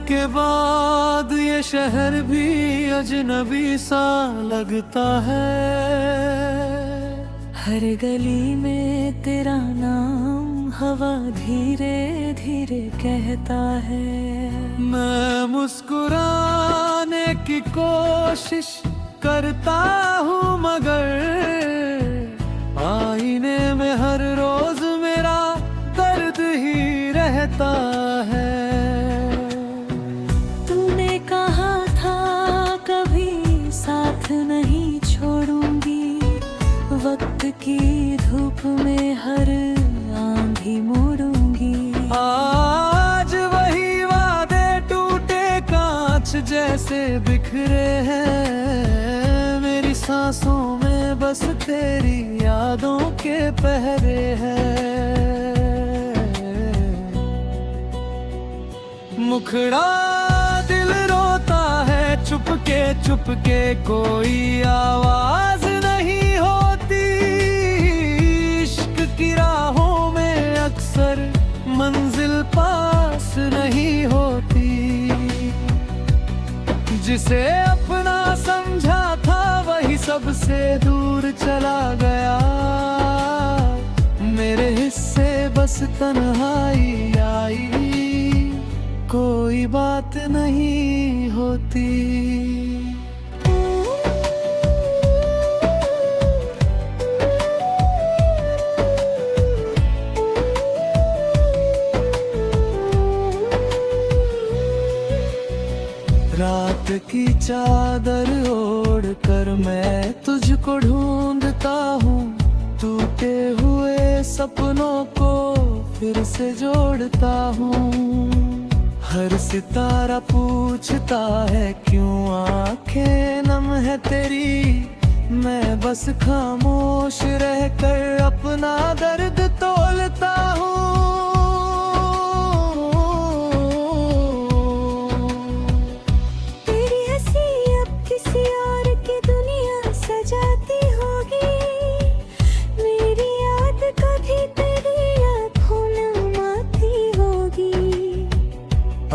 के बाद ये शहर भी अजनबी सा लगता है। हर गली में तेरा नाम हवा धीरे धीरे कहता है। मैं मुस्कुराने की कोशिश करता हूँ मगर आईने में हर रोज मेरा दर्द ही रहता है। तूने कहा था कभी साथ नहीं छोड़ूंगी, वक्त की धूप में हर आंधी मोड़ूंगी। आज वही वादे टूटे कांच जैसे बिखरे हैं। मेरी सांसों में बस तेरी यादों के पहरे हैं। मुखड़ा दिल रोता है चुपके चुपके, कोई आवाज नहीं होती। इश्क की राहों में अक्सर मंजिल पास नहीं होती। जिसे अपना समझा था वही सबसे दूर चला गया। मेरे हिस्से बस तन्हाई आई, कोई बात नहीं होती। रात की चादर ओढ़ कर मैं तुझको ढूंढता हूँ। टूटे हुए सपनों को फिर से जोड़ता हूँ। हर सितारा पूछता है क्यों आंखें नम है तेरी। मैं बस खामोश रहकर अपना दर्द तोलता हूँ।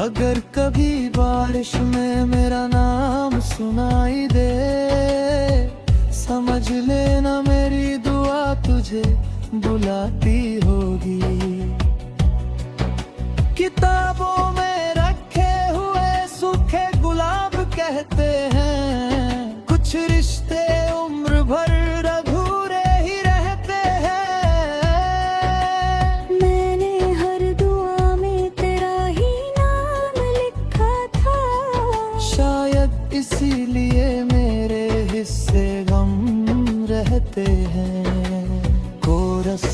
अगर कभी बारिश में मेरा नाम सुनाई दे, समझ लेना मेरी दुआ तुझे बुलाती होगी। किताबों में रखे हुए सूखे गुलाब कहते हैं कुछ रिश्ते उम्र भर अधूरे ही रहते हैं। मैंने हर दुआ में तेरा ही नाम लिखा था। शायद इसीलिए मेरे हिस्से गम रहते हैं। कोरस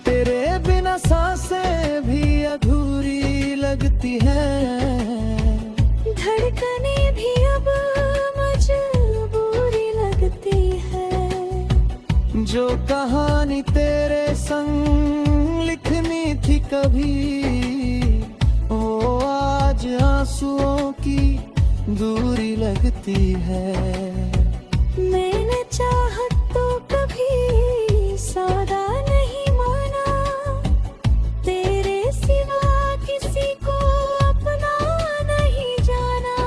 तेरे बिना सांसें भी अधूरी लगती हैं। धड़कने भी अब मजबूरी लगती है। जो कहानी तेरे संग लिखनी थी कभी, वो आज आंसुओं की दूरी लगती है। मैंने चाहत तो कभी सौदा नहीं माना, तेरे सिवा किसी को अपना नहीं जाना।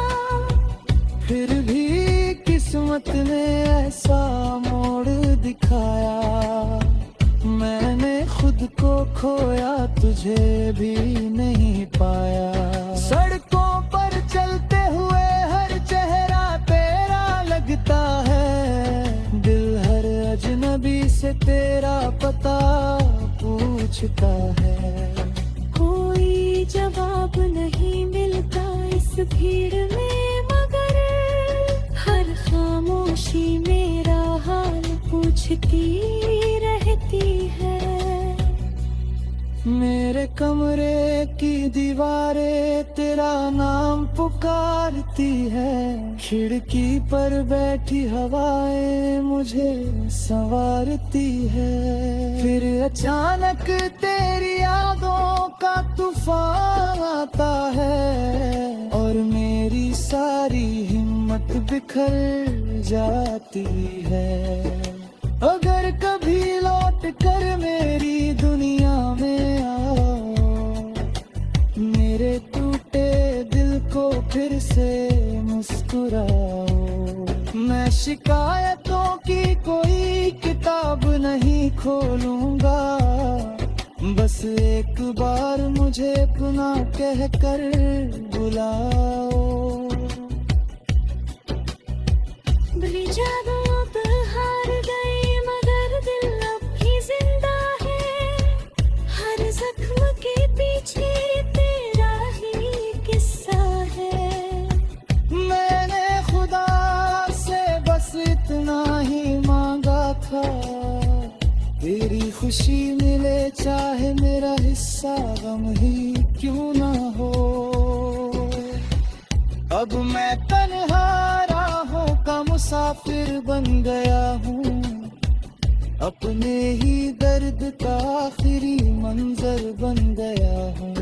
फिर भी किस्मत ने ऐसा मोड़ दिखाया। मैंने खुद को खोया तुझे भी नहीं पाया। सड़कों पर चलते हुए हर चेहरा तेरा लगता है। दिल हर अजनबी से तेरा पता पूछता है। कोई जवाब नहीं मिलता इस भीड़ में, मगर हर खामोशी मेरा हाल पूछती रहती है। मेरे कमरे की दीवारें तेरा नाम पुकारती है। खिड़की पर बैठी हवाएं मुझे संवारती है। फिर अचानक तेरी यादों का तूफान आता है और मेरी सारी हिम्मत बिखर जाती है। अगर कभी लौट कर मेरी दुनिया में आओ, मेरे टूटे शिकायतों की कोई किताब नहीं खोलूंगा, बस एक बार मुझे अपना कहकर बुलाओ। भूल जाओ अब हार गई मगर दिल अब भी जिंदा है, हर जख्म के पीछे तेरा ही किस्सा है। मैंने खुदा से बस इतना ही मांगा था, तेरी खुशी मिले चाहे मेरा हिस्सा गम ही क्यों ना हो। अब मैं तन्हा राहों का मुसाफिर बन गया हूँ, अपने ही दर्द का आखिरी मंजर बन गया हूँ।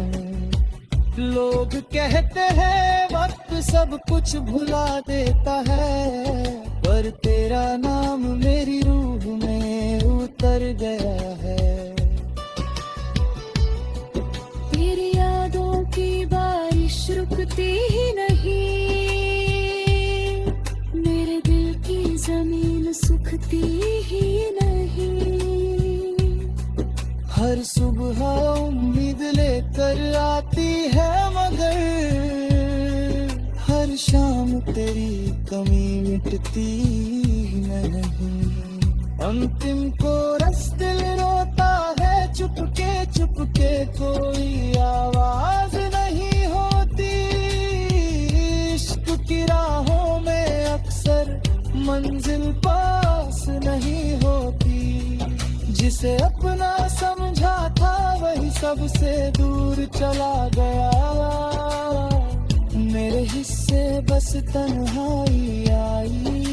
लोग कहते हैं वक्त सब कुछ भुला देता है, पर तेरा नाम मेरी रूह में उतर गया है। तेरी यादों की बारिश रुकती ही नहीं, मेरे दिल की जमीन सुखती ही नहीं। हर सुबह उम्मीद लेकर आती है मगर हर शाम तेरी कमी मिटती नहीं। अंतिम कोरस दिल रोता है चुपके चुपके, कोई आवाज नहीं होती। इश्क की राहों में अक्सर मंजिल पास नहीं होती, जिसे अपना समझा था वही सबसे दूर चला गया। मेरे हिस्से बस तन्हाई आई,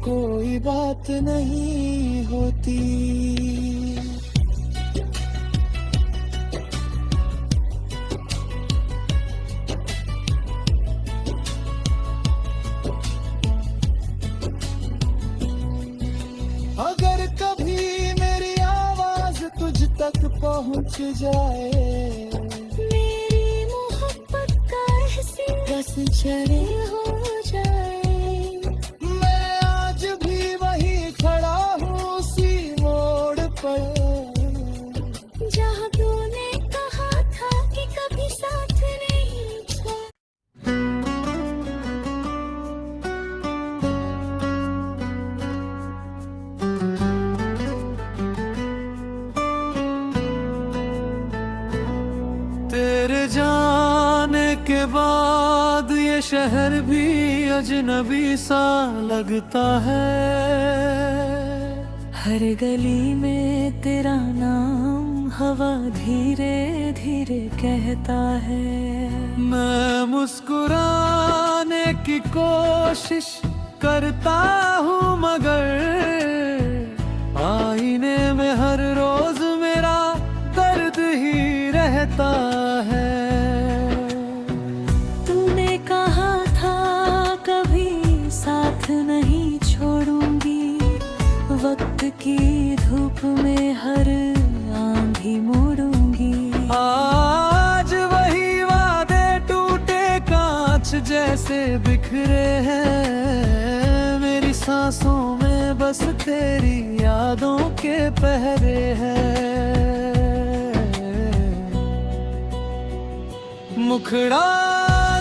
कोई बात नहीं होती। अगर कभी मेरी आवाज तुझ तक पहुंच जाए, मेरी मोहब्बत का एहसास बस चले हो जाए। मैं आज भी वही खड़ा हूँ उसी मोड़ पर, जहाँ तूने कहा था कि कभी साथ नहीं छोड़। तेरे जाने के बाद ये शहर भी अजनबी सा लगता है। हर गली में तेरा नाम हवा धीरे धीरे कहता है। मैं मुस्कुराने की कोशिश करता हूँ मगर आईने में हर रोज मेरा दर्द ही रहता है। तूने कहा था कभी साथ नहीं छोड़ूंगी, वक्त की धूप में हर आंधी मोड़ूंगी। आज वही वादे टूटे कांच जैसे बिखरे हैं, मेरी सांसों में बस तेरी यादों के पहरे हैं। मुखड़ा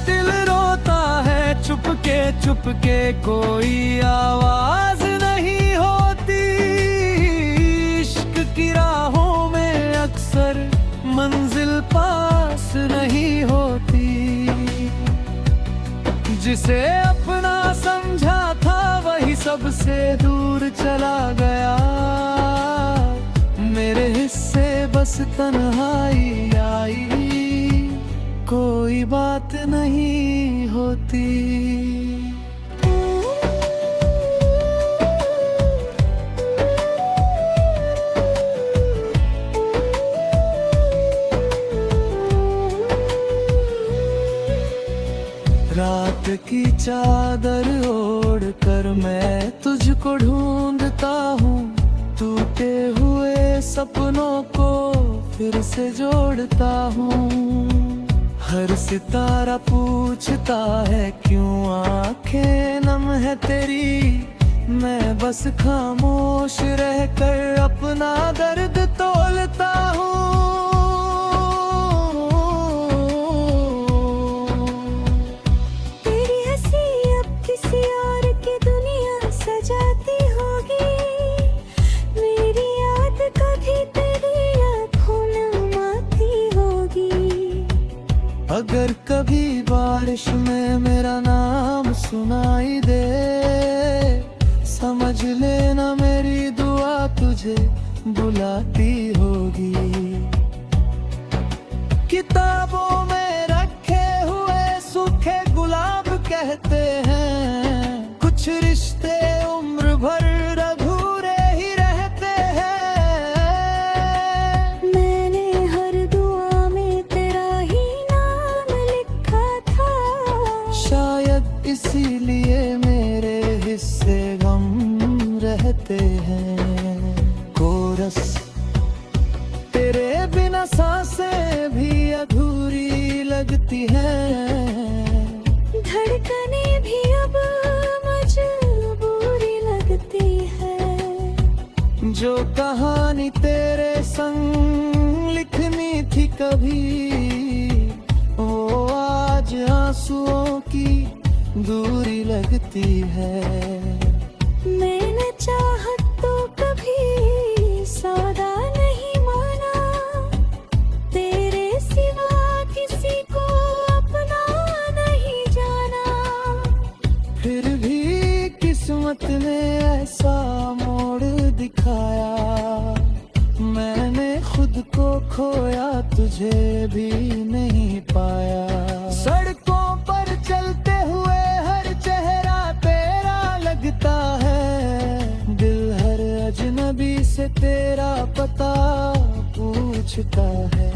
दिल रोता है चुपके चुपके, कोई आवाज नहीं होती। इश्क की राहों में अक्सर मंजिल पास नहीं होती, जिसे अपना समझा था वही सबसे दूर चला गया। मेरे हिस्से बस तन्हाई आई, कोई बात नहीं होती। रात की चादर ओढ़ कर मैं तुझको ढूंढता हूँ, टूटे हुए सपनों को फिर से जोड़ता हूँ। हर सितारा पूछता है क्यों आंखें नम है तेरी। मैं बस खामोश रहकर अपना दर्द तोलता हूँ। तेरी हंसी अब किसी और की दुनिया सजाती होगी। मेरी याद कभी तेरी आँखों में आती होगी। अगर कभी बारिश में मेरा नाम सुनाई दे, समझ लेना मेरी दुआ तुझे बुलाती होगी। किताबों में रखे हुए सूखे गुलाब कहते हैं, कुछ रिश्ते उम्र भर अधूरे ही रहते हैं। मैंने हर दुआ में तेरा ही नाम लिखा था। शायद इसीलिए मेरे हिस्से गम रहते हैं। कोरस तेरे बिना सांसें भी अधूरी लगती हैं। धड़कने भी अब मजबूरी लगती है। जो कहानी तेरे संग लिखनी थी कभी, वो आज आंसुओं की दूरी लगती है। मैंने चाहत तो कभी सौदा नहीं माना। तेरे सिवा किसी को अपना नहीं जाना। फिर भी किस्मत ने ऐसा मोड़ दिखाया, मैंने खुद को खोया तुझे भी नहीं पाया। सड़कों पर चलते हुए हर चेहरा तेरा लगता है। दिल हर अजनबी से तेरा पता पूछता है।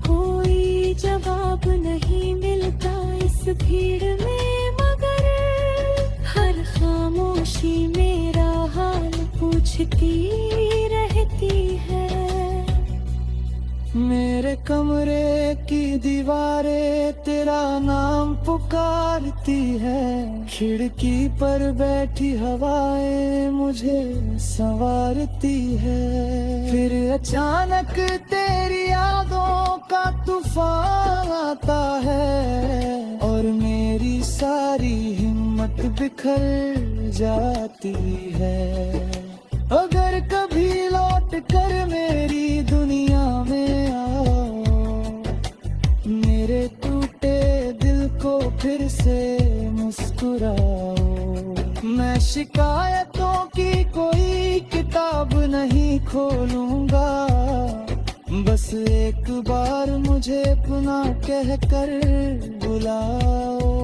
कोई जवाब नहीं मिलता इस भीड़ में, मगर हर खामोशी मेरा हाल पूछती रहती है। मेरे कमरे की दीवारें तेरा नाम पुकारती है। खिड़की पर बैठी हवाएं मुझे संवारती है। फिर अचानक तेरी यादों का तूफान आता है और मेरी सारी हिम्मत बिखर जाती है। अगर कभी लौट कर मेरी दुनिया में आओ, मेरे टूटे दिल को फिर से मुस्कुराओ। मैं शिकायतों की कोई किताब नहीं खोलूंगा, बस एक बार मुझे अपना कहकर बुलाओ।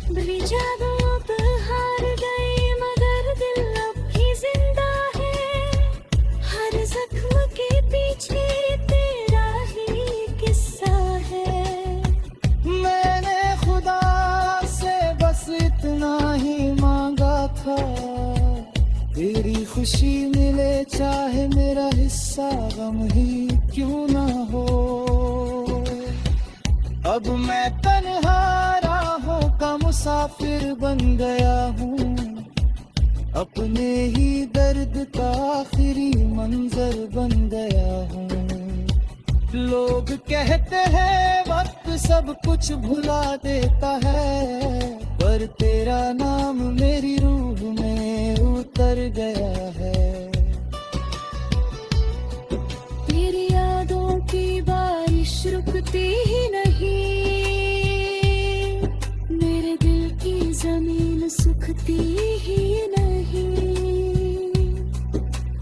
भूल जाओ अब हार गए मगर दिल अब भी जिंदा है। हर जख्म के पीछे तेरा ही किस्सा है। मैंने खुदा से बस इतना ही मांगा था, तेरी खुशी मिले चाहे मेरा हिस्सा गम ही क्यों ना हो। अब मैं तन्हा राहों का मुसाफिर बन गया हूँ, अपने ही दर्द का आखिरी मंजर बन गया हूँ। लोग कहते हैं वक्त सब कुछ भुला देता है, पर तेरा नाम मेरी रूह में उतर गया है। तेरी यादों की बारिश रुकती ही नहीं, मेरे दिल की जमीन सुखती ही नहीं।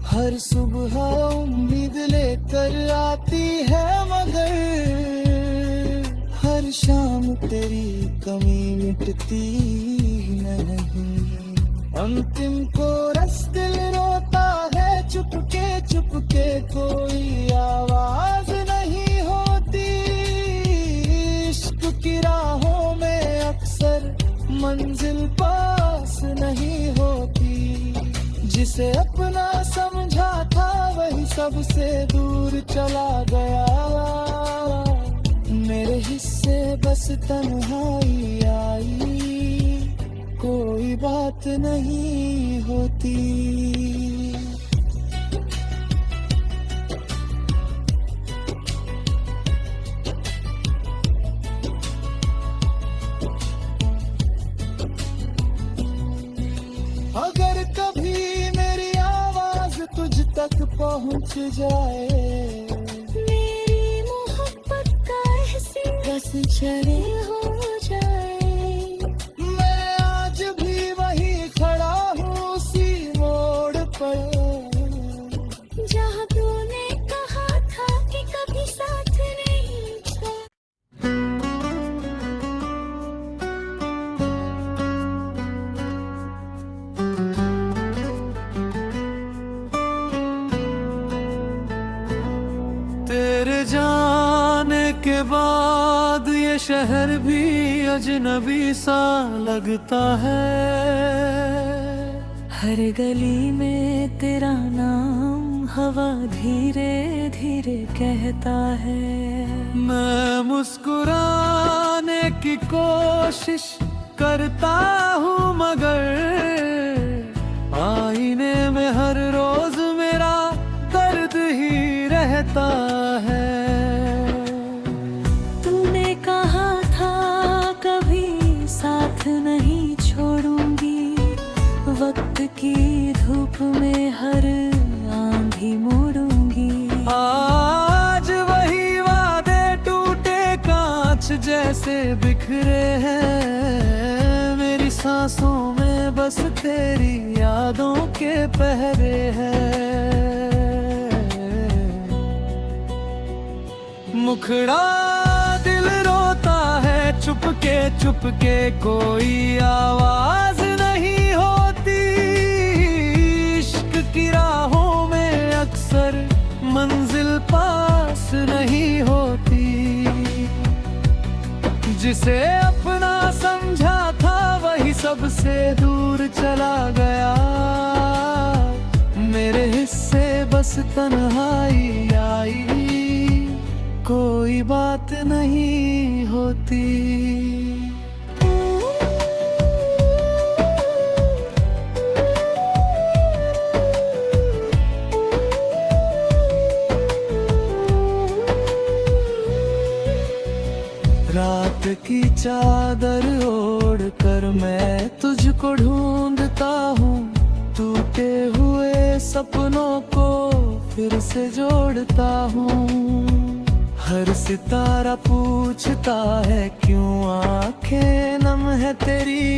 हर सुबह उम्मीद लेकर आती है मगर हर शाम तेरी कमी मिटती नहीं। अंतिम कोरस दिल रोता है चुपके चुपके, कोई आवाज नहीं होती। इश्क की राहों में अक्सर मंजिल पास नहीं होती। जिसे अपना समझा था वही सबसे दूर चला गया। मेरे हिस्से बस तन्हाई आई, कोई बात नहीं होती। अगर कभी मेरी आवाज तुझ तक पहुंच जाए, मेरी मोहब्बत का एहसास बस चले हो जाए। मैं आज भी वही खड़ा हूँ उसी मोड़ पर, जहाँ तूने कहा था कि कभी साथ नहीं छोड़। तेरे जाने के बाद ये शहर भी अजनबी सा लगता है। हर गली में तेरा नाम हवा धीरे धीरे कहता है। मैं मुस्कुराने की कोशिश करता हूँ मगर आईने में हर रोज मेरा दर्द ही रहता है। तूने कहा था कभी साथ नहीं छोड़ूंगी, वक्त की धूप में हर आंधी मोड़ूंगी। आज वही वादे टूटे कांच जैसे बिखरे हैं। मेरी सांसों में बस तेरी यादों के पहरे हैं। मुखड़ा दिल रोता है चुपके चुपके, कोई आवाज नहीं होती। इश्क की राहों में अक्सर मंजिल पास नहीं होती। जिसे अपना समझा था वही सबसे दूर चला गया। मेरे हिस्से बस तन्हाई आई, कोई बात नहीं होती। रात की चादर ओढ़ कर मैं तुझको ढूंढता हूँ। टूटे हुए सपनों को फिर से जोड़ता हूँ। हर सितारा पूछता है क्यों आंखें नम है तेरी।